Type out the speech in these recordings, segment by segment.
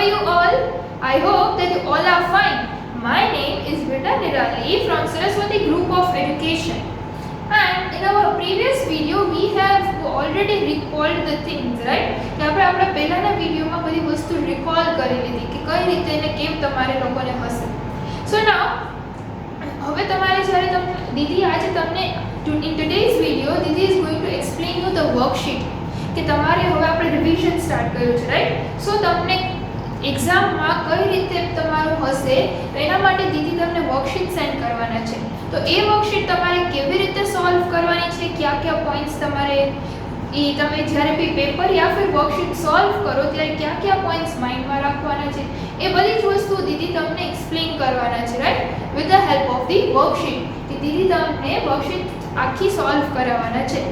are you all? I hope that you all are fine. My name is Vrita Nirali from Saraswati Group of Education. And in our previous video, we have already recalled the things, right? કે આપણે આપણા પહેલાના વિડીયોમાં બધી વસ્તુ recall કરી લીધી કે કઈ રીતે એને કેમ તમારે લોકોને હશે. સો નાઉ હવે તમારે જ્યારે દીદી આજે તમને in today's video Didi is going to explain you the worksheet કે તમારે હવે આપણે રિવિઝન સ્ટાર્ટ કર્યું છે, રાઈટ? સો તમને એક્ઝામમાં કઈ રીતે તમારું હશે એના માટે દીદી તમને વર્કશીટ સેન્ડ કરવાના છે. તો એ વર્કશીટ તમારે કેવી રીતે સોલ્વ કરવાની છે, કયા કયા પોઈન્ટ્સ તમારે એ તમે જ્યારે બી પેપર યા ફિર વર્કશીટ સોલ્વ કરો ત્યારે કયા કયા પોઈન્ટ્સ માઇન્ડમાં રાખવાના છે એ બધી જ વસ્તુ દીદી તમને એક્સપ્લેન કરવાના છે, right? With the help of the worksheet કે દીદી તમને વર્કશીટ આખી સોલ્વ કરાવવાના છે.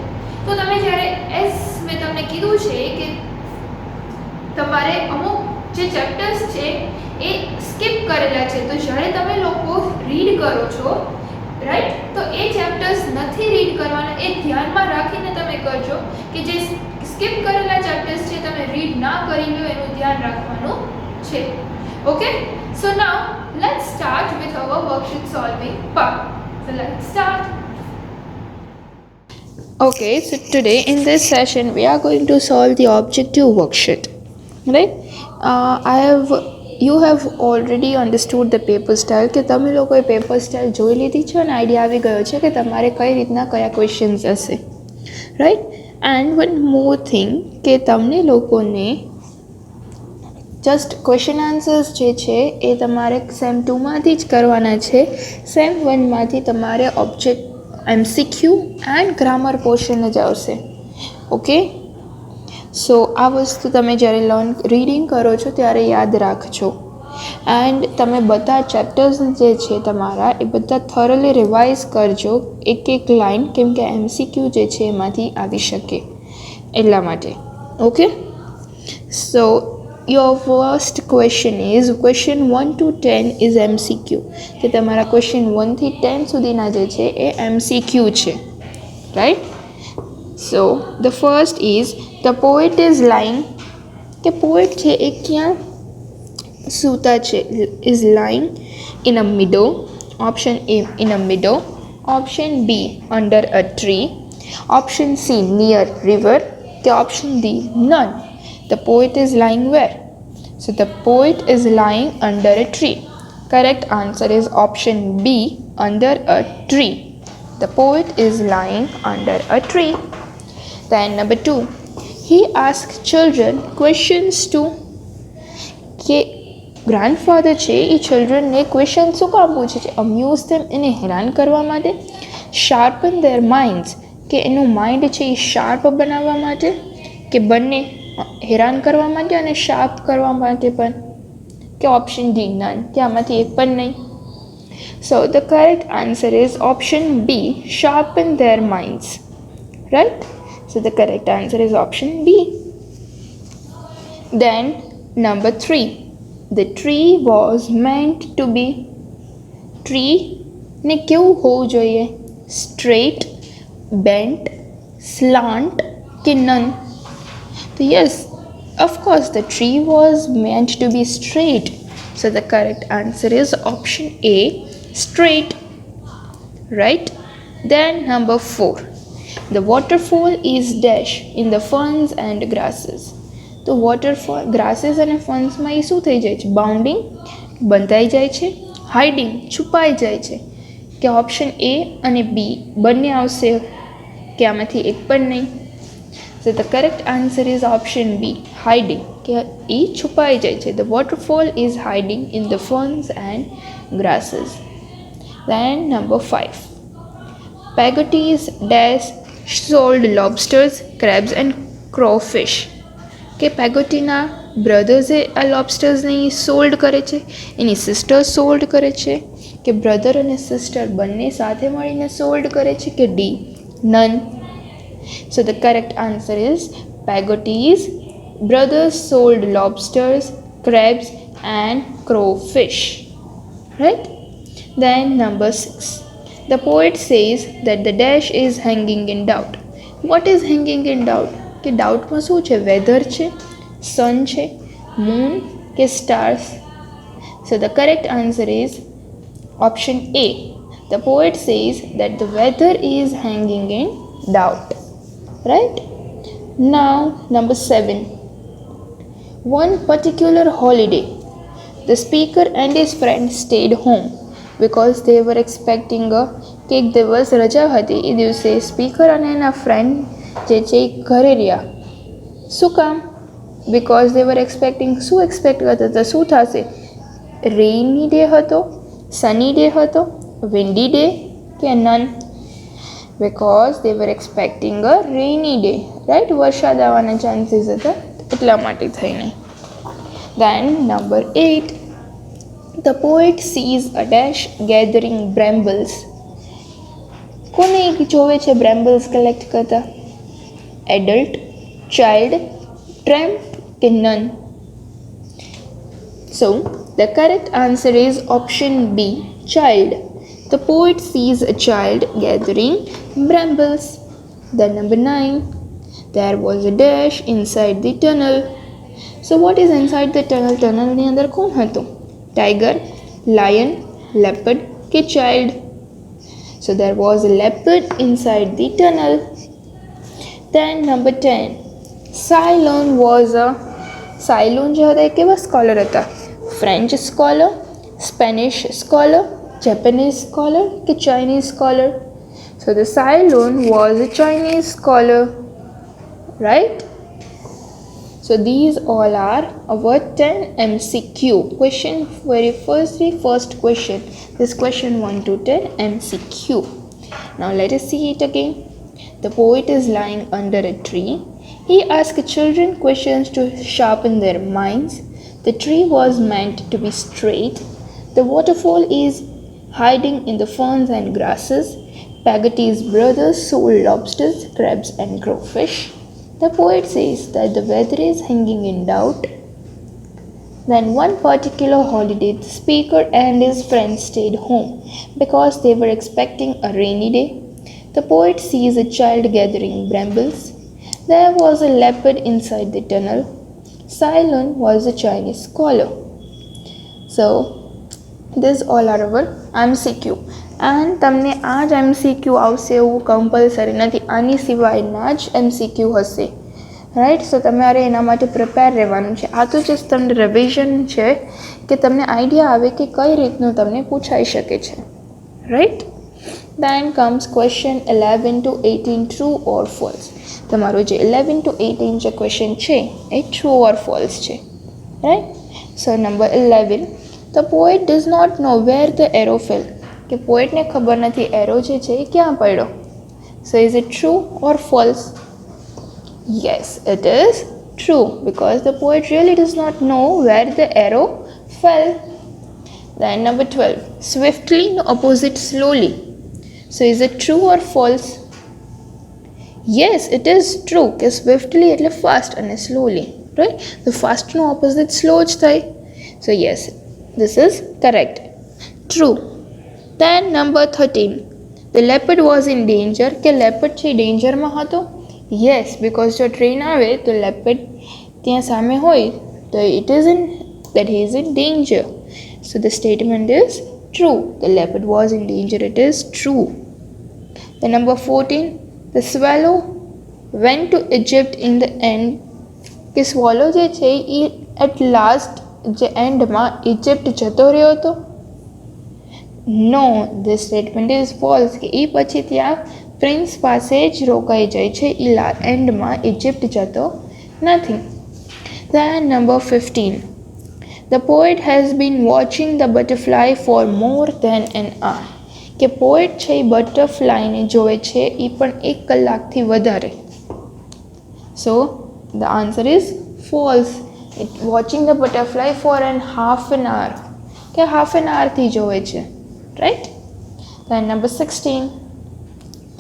તો તમે જ્યારે એસ મેં તમને કીધું છે કે તમારે અમુક જે ચેપ્ટર્સ છે એ સ્કીપ કરેલા છે, તો જ્યારે તમે લોકો રીડ કરો છો, રાઈટ, તો એ ચેપ્ટર્સ નથી રીડ કરવાના, એ ધ્યાનમાં રાખીને તમે કરજો કે જે સ્કીપ કરેલા ચેપ્ટર્સ છે તમે રીડ ના કરી લો, એનું ધ્યાન રાખવાનું છે. Okay, so now let's start with our worksheet solving part. So let's start. Okay, so today in this session we are going to solve the objective worksheet, right? You have already understood the paper style કે તમે લોકોએ paper style જોઈ લીધી છે અને idea આવી ગયો છે કે તમારે કઈ રીતના કયા ક્વેશ્ચન્સ હશે, right? And one more thing કે તમને લોકોને જસ્ટ ક્વેશ્ચન આન્સર્સ જે છે એ તમારે સેમ 2માંથી જ કરવાના છે. સેમ 1માંથી તમારે object MCQ and grammar portion જ આવશે. ઓકે, સો આ વસ્તુ તમે જ્યારે રીડિંગ કરો છો ત્યારે યાદ રાખજો. એન્ડ તમે બધા ચેપ્ટર્સ જે છે તમારા એ બધા થોરલી રિવાઇઝ કરજો, એક એક લાઇન, કેમ કે MCQ જે છે એમાંથી આવી શકે એટલા માટે. Okay, so your first question is question 1 to 10 is MCQ, કે તમારા ક્વેશ્ચન 1 થી 10 સુધીના જે છે એ MCQ છે, right? So the first is the poet is lying, કે પોએટ છે એ ક્યાં સૂતા છે, is lying in a meadow. Option A in a meadow, option B under a tree, option C near river, કે option D none. The poet is lying where? So the poet is lying under a tree. Correct answer is option B, under a tree. The poet is lying under a tree. Then number 2, he asked children questions to, કે grandfather છે એ ચિલ્ડ્રનને question શું કામ પૂછે છે? અમ્યુઝ ધેમ, એને હેરાન કરવા માટે. શાર્પન ધેર માઇન્ડ્સ, કે એનું માઇન્ડ છે એ શાર્પ બનાવવા માટે, કે બંને હેરાન કરવા માટે અને શાર્પ કરવા માટે પણ, કે ઓપ્શન ડી નન, કે આમાંથી એક પણ નહીં. So the correct answer is option B, sharpen their minds, right? So the correct answer is option B. Then number 3, the tree was meant to be, tree ને કેવું હોવું જોઈએ? સ્ટ્રેટ, બેન્ટ, સ્લાન્ટ, કે none? So yes, of course the tree was meant to be straight. So the correct answer is option A, straight, right? Then number 4, the waterfall is dash in the ferns and grasses. તો waterfall, grasses અને fernsમાં એ શું થઈ જાય છે? Bounding, બંધાઈ જાય છે. Hiding, છુપાઈ જાય છે. કે ઓપ્શન A અને B બંને આવશે, કે આમાંથી એક પણ નહીં? So the correct answer is option B, hiding, કે એ છુપાઈ જાય છે. The waterfall is hiding in the ferns and grasses. Then number 5, Peggotty's dash sold lobsters, crabs and crawfish, કે પેગોટીના બ્રધર્સે આ લોબસ્ટર્સને સોલ્ડ કરે છે, એની સિસ્ટર સોલ્ડ કરે છે, કે બ્રધર અને સિસ્ટર બંને સાથે મળીને સોલ્ડ કરે છે, કે D none? So the correct answer is Peggotty's brothers sold lobsters, crabs and crawfish, right? Then number 6, the poet says that the dash is hanging in doubt. What is hanging in doubt? કે ડાઉટમાં શું છે? Weather છે, સન છે, moon, કે stars? So the correct answer is option A. The poet says that the weather is hanging in doubt. Right? Now, number 7. One particular holiday, the speaker and his friend stayed home because they were expecting કે એક દિવસ રજા હતી. એ દિવસે speaker અને એના friend જે છે એ ઘરે રહ્યા. શું કામ? Because they were expecting. શું એક્સપેક્ટ કરતા હતા? શું થશે? રેઇની ડે હતો, સની ડે હતો, વિન્ડી ડે કે none? Because they were expecting a rainy day. Right? વરસાદ આવવાના ચાન્સીસ હતા એટલા માટે થઈને. Then number 8. The poet sees a dash gathering brambles. કોને જોવે છે બ્રેમ્બલ્સ કલેક્ટ કરતા? એડલ્ટ, ચાઇલ્ડ, ટ્રેમ્પ કે none? So the correct answer is option B, child. The poet sees a child gathering brambles. Then number 9. There was a dash inside the tunnel. So what is inside the tunnel? Tunnel ની અંદર કોણ હતું? Tiger, lion, leopard કે child? So there was a leopard inside the tunnel. Then number 10. Cylon was a Cylon જે હતા એ કેવા scholar હતા? French scholar, Spanish scholar, Japanese scholar કે Chinese scholar? So the Cylon was a Chinese scholar. Right? So these all are our 10 MCQ question. First question. This question 1 to 10 MCQ. Now let us see it again. The poet is lying under a tree. He asked children questions to sharpen their minds. The tree was meant to be straight. The waterfall is hiding in the ferns and grasses. Pagotti's brothers sold lobsters, crabs and crayfish. The poet says that the weather is hanging in doubt. Then one particular holiday, the speaker and his friends stayed home because they were expecting a rainy day. The poet sees a child gathering brambles. There was a leopard inside the tunnel. Cylon was a Chinese scholar. So these all are our MCQ. And તમને આ જ MCQ આવશે એવું compulsory નથી. આની સિવાયના જ MCQ હશે. રાઈટ? સો તમારે એના માટે પ્રિપેર રહેવાનું છે. આ તો જસ્ટ તમને રિવિઝન છે કે તમને આઈડિયા આવે કે કઈ રીતનું તમને પૂછાઈ શકે છે. Right? Then comes question 11 to 18, true or false. તમારો જે 11 to 18 જે ક્વેશ્ચન છે એ true or false છે. Right? So number 11. The poet does not know where the arrow fell. કે પોએટને ખબર નથી એરો જે છે એ ક્યાં પડ્યો. સો is it true or false? Yes, it is true because the poet really does not know where the arrow fell. Then number 12. Swiftly opposite slowly. So is it true or false? Yes, it is true કે swiftly એટલે fast અને slowly. Right? The fastનું opposite slow જ થાય. So yes, this is correct. True. Then number 13. The leopard was in danger. કે leopard છે ડેન્જરમાં હતો? Yes, because જો train આવે તો leopard ત્યાં સામે હોય તો it is in that he is in danger. So the statement is true. The leopard was in danger. It is true. The number 14. The swallow went to Egypt in the end. કે swallow જે છે એ at last જે એન્ડમાં ઇજિપ્ટ જતો રહ્યો હતો? નો, this statement is false કે એ પછી ત્યાં પ્રિન્સ પાસે જ રોકાઈ જાય છે. એ એન્ડમાં ઇજિપ્ટ જતો નથી. Then number 15. The poet has been watching the butterfly for more than an hour. કે પોએટ છે એ બટરફ્લાયને જોવે છે એ પણ 1 કલાકથી વધારે. So the answer is false. Watching the butterfly for half an hour કે half an hour થી જોવે છે. Right? Then number 16.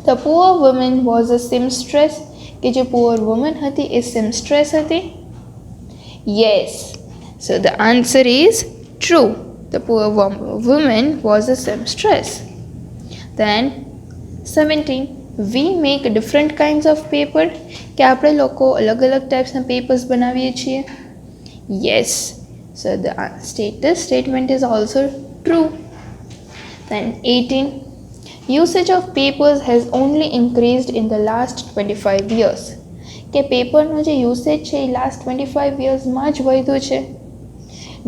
The poor woman was a seamstress. કે જે poor woman હતી એ seamstress હતી? Yes. So the answer is true. The poor woman was a seamstress. Then 17. We make different kinds of paper. કે આપણે લોકો અલગ અલગ ટાઈપ્સના papers બનાવીએ છીએ? Yes. So the statement is also true. Then 18. Usage of papers has only increased in the last 25 years. કે પેપરનો જે usage છે એ લાસ્ટ 25 યર્સમાં જ વધ્યું છે.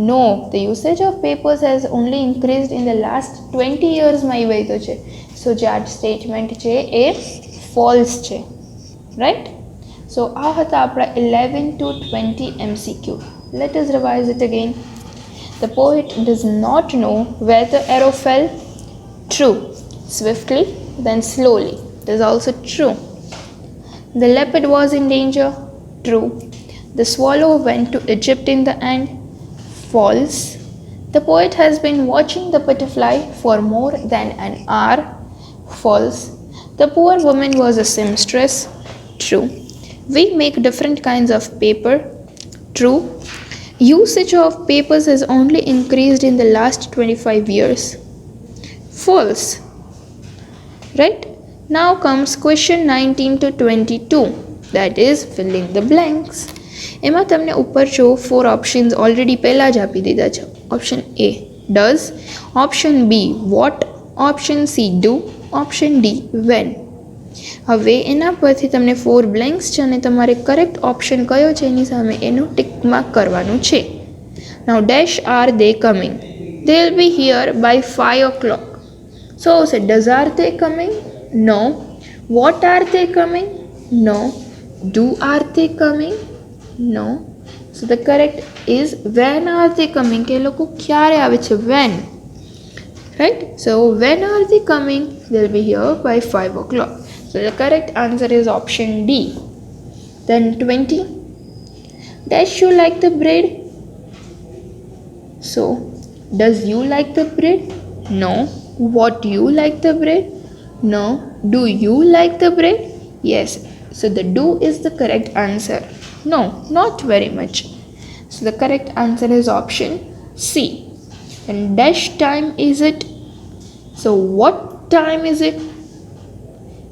No, the usage of papers has only increased in the last 20 યર્સમાં એ વધ્યો છે. સો જે આ સ્ટેટમેન્ટ છે એ ફોલ્સ છે. રાઈટ. સો આ હતા આપણા 11 to 20 MCQ. Let us revise it again. The poet does not know where the arrow fell. True. Swiftly, then slowly. It is also true. The leopard was in danger. True. The swallow went to Egypt in the end. False. The poet has been watching the butterfly for more than an hour. False. The poor woman was a seamstress. True. We make different kinds of paper. True. Usage of papers has only increased in the last 25 years. False. Right. Now comes question 19 to 22, that is fill in the blanks. એમાં તમને ઉપર જો 4 options already પહેલાં જ આપી દીધા છે. Option A does, option B what, option C do, option D when. હવે એના પરથી તમને 4 બ્લેન્ક્સ છે અને તમારે કરેક્ટ ઓપ્શન કયો છે એની સામે એનું ટિક માર્ક કરવાનું છે. Now dash are they coming? They will be here by 5 o'clock. So, does are they coming? No. What are they coming? No. Do are they coming? No. So the correct is when are they coming? કે લોકો ક્યારે આવે છે? When. Right? So when are they coming? They'll be here by 5 o'clock. So the correct answer is option D. Then 20. Does you like the bread? So does you like the bread? No. What you like the bread? No. Do you like the bread? Yes. So the do is the correct answer. No, not very much. So the correct answer is option C. And dash time is it? So what time is it?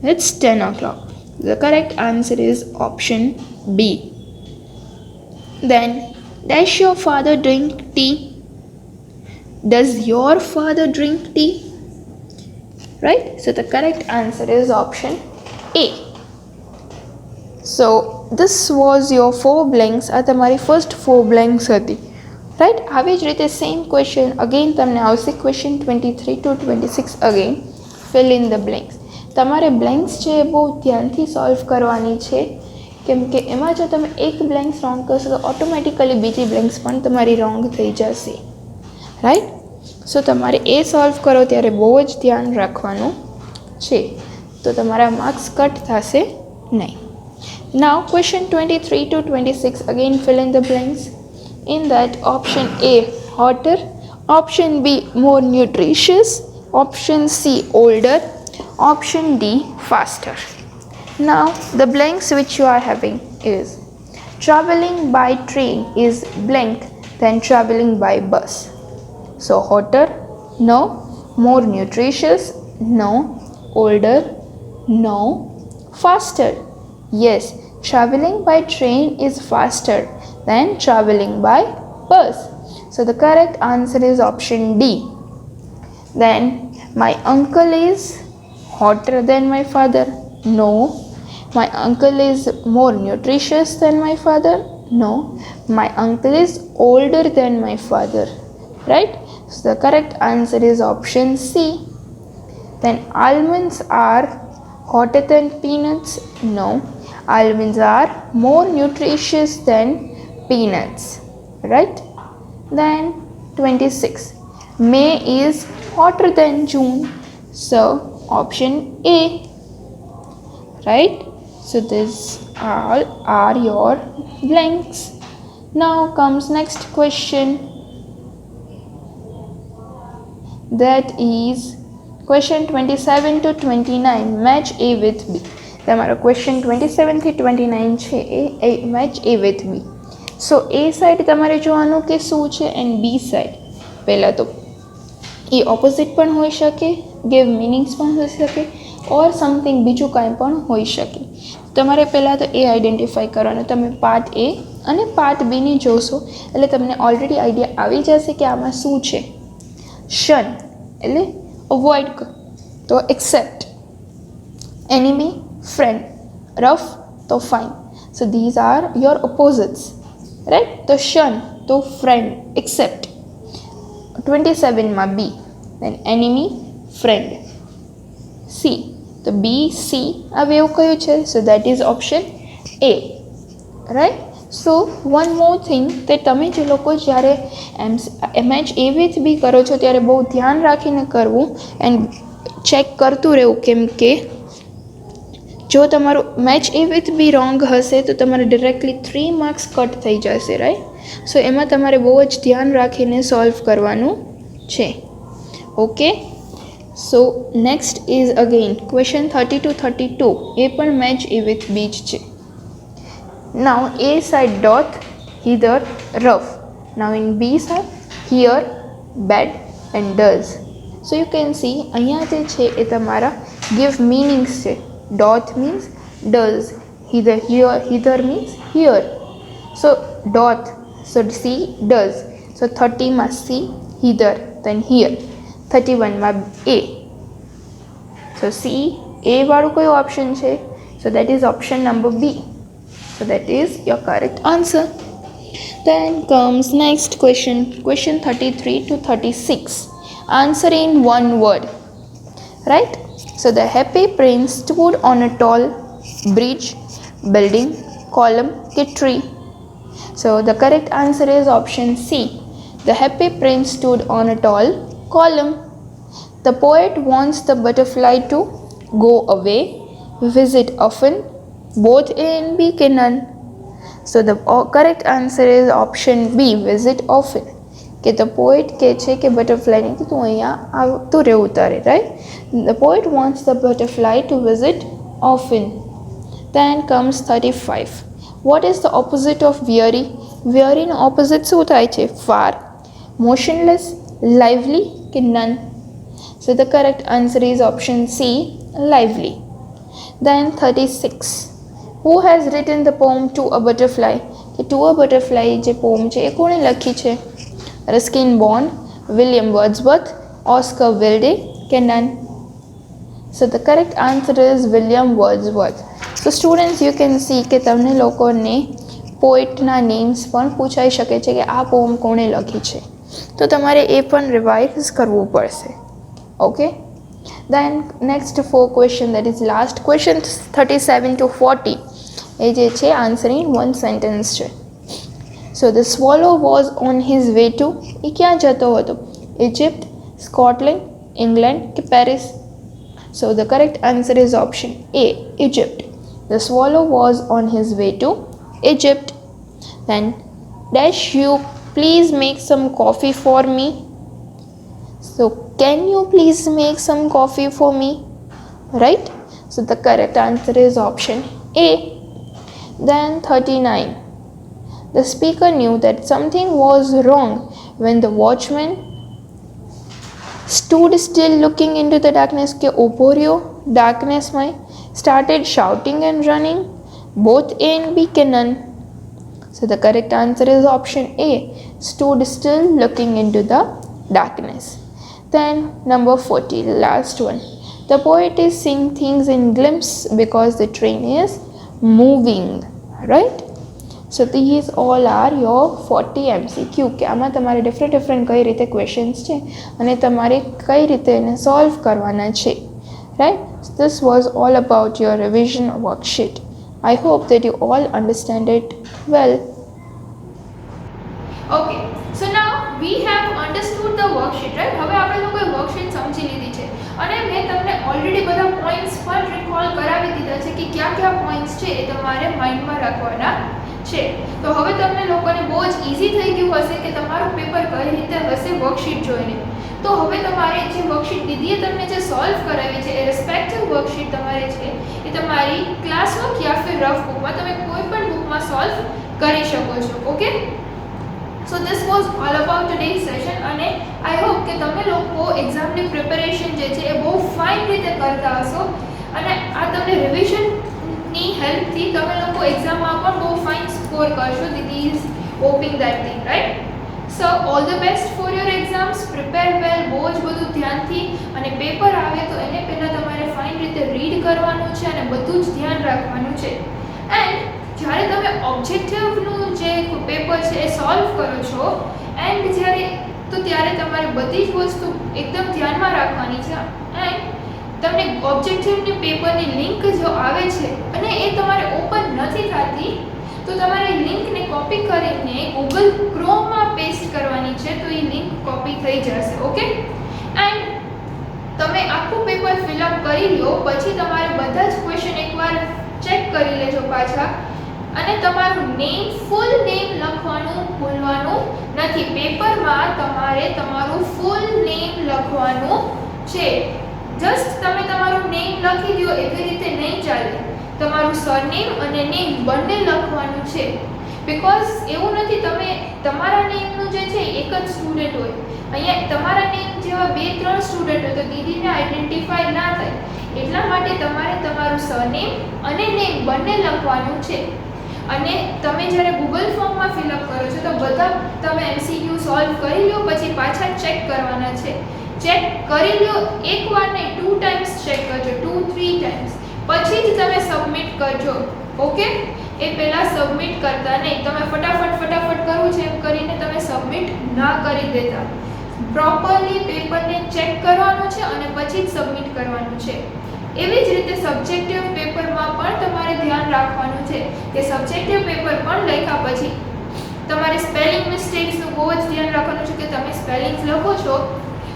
It's 10 o'clock. The correct answer is option B. Then does your father drink tea? Does your father drink tea? Right? So the correct answer is option A. So this was your 4 blanks. આ તમારી first 4 blanks હતી. Right. આવી જ રીતે same question again તમને આવશે question 23 to 26 again fill in the blanks. તમારે blanks છે એ બહુ ધ્યાનથી સોલ્વ કરવાની છે, કેમ કે એમાં જો તમે એક બ્લેન્ક્સ રોંગ કરશો તો ઓટોમેટિકલી બીજી બ્લેન્ક્સ પણ તમારી રોંગ થઈ જશે. રાઈટ. સો તમારે એ સોલ્વ કરો ત્યારે બહુ જ ધ્યાન રાખવાનું છે, તો તમારા માર્ક્સ કટ થશે નહીં. Now question 23 to 26 again fill in the blanks. In that option A hotter, option B more nutritious, option C older, option D faster. Now the blanks which you are having is traveling by train is blank than traveling by bus. So hotter, no. More nutritious, no. Older, no. Faster, yes. Traveling by train is faster than traveling by bus. So the correct answer is option D. Then my uncle is hotter than my father. No. My uncle is more nutritious than my father. No. My uncle is older than my father. Right? So the correct answer is option C. Then almonds are hotter than peanuts. No. Almonds are more nutritious than peanuts. Right? Then 26. May is hotter than June. So option A. Right? So these all are your blanks. Now comes next question. That is question 27 to 29. Match A with B. તમારો question 27 થી 29 છે એ match A with B. So A side તમારે જોવાનું કે શું છે and B side. પહેલાં તો એ ઓપોઝિટ પણ હોઈ શકે, ગેવ મિનિંગ્સ પણ હોઈ શકે, ઓર સમથિંગ બીજું કાંઈ પણ હોઈ શકે. તમારે પહેલાં તો એ આઈડેન્ટિફાઈ કરવાનું. તમે પાર્ટ A અને પાર્ટ બીની જોશો એટલે તમને ઓલરેડી આઈડિયા આવી જશે કે આમાં શું છે. શન એટલે અવોઇડ તો એક્સેપ્ટ, એનિમી ફ્રેન્ડ, રફ તો fine. So these are your opposites, right. તો શન તો ફ્રેન્ડ, એક્સેપ્ટ. 27માં B, then enemy friend. C તો બી સી હવે એવું કયું છે, so that is option A, right. So one more thing કે તમે જે લોકો જ્યારે MH A with B કરો છો ત્યારે બહુ ધ્યાન રાખીને કરવું એન્ડ ચેક કરતું રહેવું, કેમ કે જો તમારું match A with B wrong હશે તો તમારે ડિરેક્ટલી 3 માર્ક્સ કટ થઈ જશે, રાઈટ. સો એમાં તમારે બહુ જ ધ્યાન રાખીને સોલ્વ કરવાનું છે. Okay. So next is again question 30 to 32, એ પણ મેચ A with B જ છે. Now A side dot, hither rough. Now in B side, here bad and does. So you can see અહીંયા જે છે એ તમારા give meanings છે. Dot means does, hither means here. So dot, so C does. So 30માં C, hither, then here. 31માં A. So C A વાળું કયું option છે? So that is option number B. So that is your correct answer. Then comes next question, question 33 to 36. Answer in one word, right? So the happy prince stood on a tall bridge, building, column, tree. So the correct answer is option C. The happy prince stood on a tall column. The poet wants the butterfly to go away, visit often, both A and B કે none. So the correct answer is option B, visit often. કે the poet કહે છે કે બટરફ્લાયને કે તું અહીંયા આવતું રહેવું તારે, right? The poet wants the butterfly to visit often. Then comes 35. What is the opposite of weary? Weary no opposite શું થાય છે? Far, motionless, lively કે none. So the correct answer is option C, lively. Then 36. Who has written the poem To a Butterfly? કે To a Butterfly જે poem છે એ કોણે લખી છે? રસ્કિન બોન્ડ, વિલિયમ વર્ડ્સવર્થ, ઓસ્કર વિલ્ડે કે none. So the correct answer is William Wordsworth. So students, you can see કે તમને લોકોને પોએટના નેમ્સ પણ પૂછાઈ શકે છે કે આ પોમ કોણે લખી છે, તો તમારે એ પણ રિવાઇઝ કરવું પડશે. Okay. Then next 4 question, that is last question 37 to 40. એ જે છે આન્સર ઇન વન સેન્ટેન્સ છે. So the swallow was on his way to, એ ક્યાં જતો હતો? ઇજિપ્ત, સ્કોટલેન્ડ, ઇંગ્લેન્ડ કે Paris? So the correct answer is option A, Egypt. The swallow was on his way to Egypt. Then dash you please make some coffee for me. So can you please make some coffee for me, right? So the correct answer is option A. Then 39. The speaker knew that something was wrong when the watchman stood still looking into the darkness કે ઊભો રહ્યો darknessમાં, started shouting and running, both A and B કે none. So the correct answer is option A, stood still looking into the darkness. Then number 40, last one. The poet is seeing things in glimpse because the train is moving, right? So these all are your 40 MCQ કે આમાં તમારે different કઈ રીતે questions છે અને તમારે કઈ રીતે એને સોલ્વ કરવાના છે, right? So this was all about your revision worksheet. I hope that you all understand it well. Okay, so now we have understood the worksheet, right? હવે આપણે લોકોએ વર્કશીટ સમજી લીધી છે અને મેં તમને ઓલરેડી બધા પોઈન્ટ્સ પણ રિકોલ કરાવી દીધા છે કે કયા પોઈન્ટ્સ છે એ તમારે માઇન્ડમાં રાખવાના છે. તો હવે તમને લોકોને બહુ જ ઇઝી થઈ ગયું હશે કે તમારું પેપર કઈ રીતે હશે વર્કશીટ જોઈને. તો હવે તમારે જે વર્કશીટ દીદીએ તમને જે સોલ્વ કરાવી છે એ રિસ્પેક્ટિવ વર્કશીટ તમારે છે એ તમારી ક્લાસવર્ક યા ફિર રફ બુકમાં તમે કોઈ પણ બુકમાં સોલ્વ કરી શકો છો. Okay. So this was all about today's session અને I hope કે તમે લોકો એક્ઝામની પ્રિપેરેશન જે છે એ બહુ ફાઇન રીતે કરતા હશો અને આ તમને રિવિઝન ની હેલ્પથી તમે લોકો એક્ઝામમાં પણ બહુ ફાઇન સ્કોર કરશો. દીદી is hoping that thing, right? So all the best for your exams. Prepare well, બહુ જ બધું ધ્યાનથી, અને પેપર આવે તો એને પહેલાં તમારે ફાઇન રીતે રીડ કરવાનું છે અને બધું જ ધ્યાન રાખવાનું છે. એન્ડ જ્યારે તમે ઓબ્જેક્ટિવનું જે પેપર છે એ સોલ્વ કરો છો એન્ડ ત્યારે તમારે બધી જ વસ્તુ એકદમ ધ્યાનમાં રાખવાની છે. એન્ડ તમને ઓબ્જેક્ટિવની પેપરની લિંક જો આવે છે અને એ તમારે ઓપન નથી થતી, તો તમારે લિંકને કોપી કરીને ગૂગલ ક્રોમમાં પેસ્ટ કરવાની છે, તો એ લિંક કોપી થઈ જશે. ઓકે? એન્ડ તમે આખું પેપર ફિલઅપ કરી લો પછી તમારે બધા જ ક્વેશ્ચન એકવાર ચેક કરી લેજો પાછા, અને તમારું નેમ, ફૂલ નેમ લખવાનું ભૂલવાનું નથી. પેપરમાં તમારે તમારું ફૂલ નેમ લખવાનું છે. જસ્ટ તમે તમારું નેમ લખી દો એવી રીતે નહીં ચાલે. તમારું સરનેમ અને નેમ બંને લખવાનું છે. બિકોઝ એવું નથી તમે તમારા નેમનું જે છે એક જ સ્ટુડન્ટ હોય, અહીંયા તમારા નેમ જેવા 2-3 સ્ટુડન્ટ હોય તો દીદીને આઈડેન્ટિફાય ના થાય. એટલા માટે તમારે તમારું સરનેમ અને નેમ બંને લખવાનું છે. અને તમે જ્યારે ગૂગલ ફોર્મમાં ફિલઅપ કરો છો તો બધા તમે MCQ સોલ્વ કરી લો પછી પાછા ચેક કરવાના છે. ચેક કરી લો, એકવાર નહીં 2 ટાઈમ્સ ચેક કરજો, 2-3 ટાઈમ્સ, પછી જ તમે સબમિટ કરજો. ઓકે? એ પહેલાં સબમિટ કરતા નહીં. તમે ફટાફટ કરવું છે એમ કરીને તમે સબમિટ ના કરી દેતા. પ્રોપરલી પેપરને ચેક કરવાનું છે અને પછી જ સબમિટ કરવાનું છે. એવી જ રીતે સબ્જેક્ટિવ પેપરમાં પણ તમારે ધ્યાન રાખવાનું છે કે સબ્જેક્ટિવ પેપર પણ લખ્યા પછી તમારે સ્પેલિંગ મિસ્ટેક્સનું બહુ જ ધ્યાન રાખવાનું છે કે તમે સ્પેલિંગ્સ લખો છો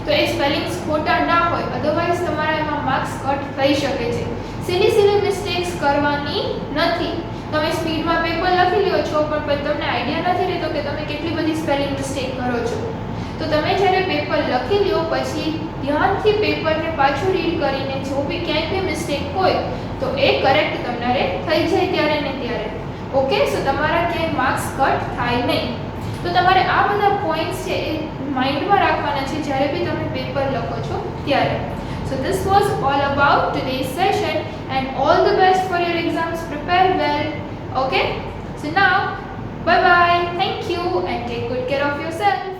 તો એ સ્પેલિંગ્સ ખોટા ના હોય, અધરવાઇઝ તમારા એમાં માર્ક્સ કટ થઈ શકે છે. સિલી મિસ્ટેક્સ કરવાની નથી. તમે સ્પીડમાં પેપર લખી લ્યો છો પણ પછી તમને આઈડિયા નથી રહેતો કે તમે કેટલી બધી સ્પેલિંગ મિસ્ટેક કરો છો. તો તમે જ્યારે પેપર લખી લ્યો પછી ધ્યાનથી પેપરને પાછું રીડ કરીને જો બી ક્યાંય બી મિસ્ટેક હોય તો એ કરેક્ટ તમારે થઈ જાય ત્યારે ને ત્યારે. ઓકે? સો તમારા ક્યાંય માર્ક્સ કટ થાય નહીં. તો તમારે આ બધા પોઈન્ટ્સ છે એ માઇન્ડમાં રાખવાના છે જ્યારે બી તમે પેપર લખો છો ત્યારે. So this was all about today's session, and all the best for your exams. Prepare well. Okay? So now, bye bye. Thank you and take good care of yourself.